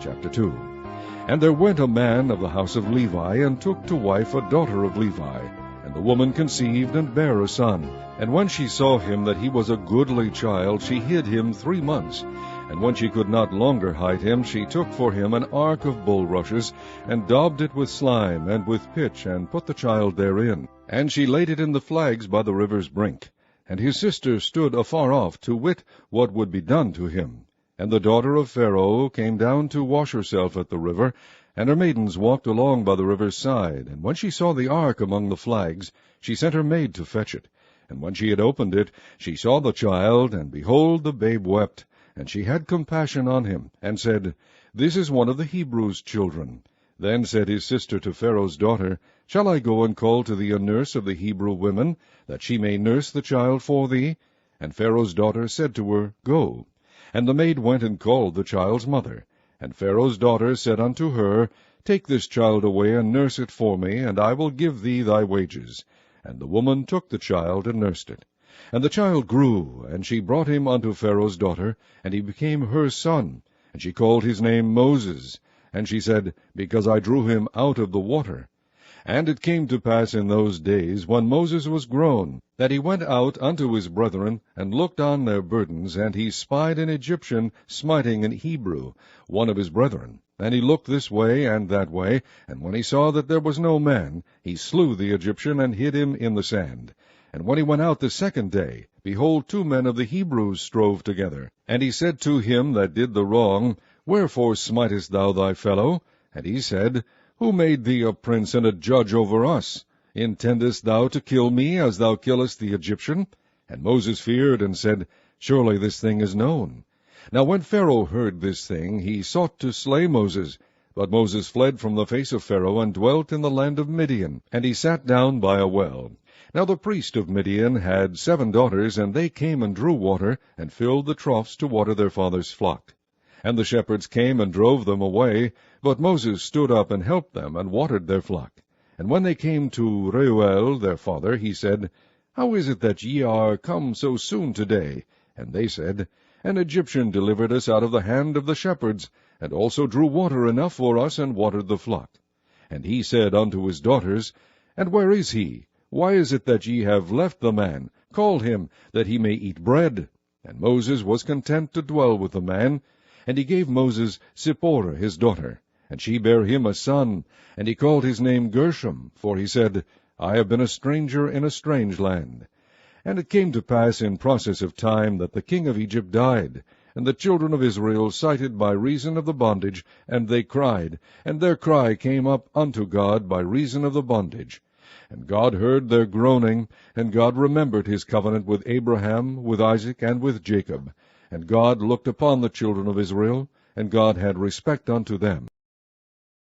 Chapter 2. And there went a man of the house of Levi, and took to wife a daughter of Levi. And the woman conceived, and bare a son. And when she saw him that he was a goodly child, she hid him 3 months. And when she could not longer hide him, she took for him an ark of bulrushes, and daubed it with slime, and with pitch, and put the child therein. And she laid it in the flags by the river's brink. And his sister stood afar off, to wit what would be done to him. And the daughter of Pharaoh came down to wash herself at the river, and her maidens walked along by the river's side. And when she saw the ark among the flags, she sent her maid to fetch it. And when she had opened it, she saw the child, and behold, the babe wept. And she had compassion on him, and said, This is one of the Hebrews' children. Then said his sister to Pharaoh's daughter, Shall I go and call to thee a nurse of the Hebrew women, that she may nurse the child for thee? And Pharaoh's daughter said to her, Go. And the maid went and called the child's mother. And Pharaoh's daughter said unto her, Take this child away, and nurse it for me, and I will give thee thy wages. And the woman took the child, and nursed it. And the child grew, and she brought him unto Pharaoh's daughter, and he became her son. And she called his name Moses. And she said, Because I drew him out of the water. And it came to pass in those days, when Moses was grown, that he went out unto his brethren, and looked on their burdens, and he spied an Egyptian smiting an Hebrew, one of his brethren. And he looked this way and that way, and when he saw that there was no man, he slew the Egyptian, and hid him in the sand. And when he went out the second day, behold, 2 men of the Hebrews strove together. And he said to him that did the wrong, Wherefore smitest thou thy fellow? And he said, Who made thee a prince and a judge over us? Intendest thou to kill me, as thou killest the Egyptian? And Moses feared, and said, Surely this thing is known. Now when Pharaoh heard this thing, he sought to slay Moses. But Moses fled from the face of Pharaoh, and dwelt in the land of Midian. And he sat down by a well. Now the priest of Midian had 7 daughters, and they came and drew water, and filled the troughs to water their father's flock. And the shepherds came and drove them away, but Moses stood up and helped them, and watered their flock. And when they came to Reuel their father, he said, How is it that ye are come so soon today? And they said, An Egyptian delivered us out of the hand of the shepherds, and also drew water enough for us, and watered the flock. And he said unto his daughters, And where is he? Why is it that ye have left the man? Call him, that he may eat bread. And Moses was content to dwell with the man. And he gave Moses Zipporah his daughter, and she bare him a son, and he called his name Gershom, for he said, I have been a stranger in a strange land. And it came to pass in process of time that the king of Egypt died, and the children of Israel sighted by reason of the bondage, and they cried, and their cry came up unto God by reason of the bondage. And God heard their groaning, and God remembered his covenant with Abraham, with Isaac, and with Jacob. And God looked upon the children of Israel, and God had respect unto them.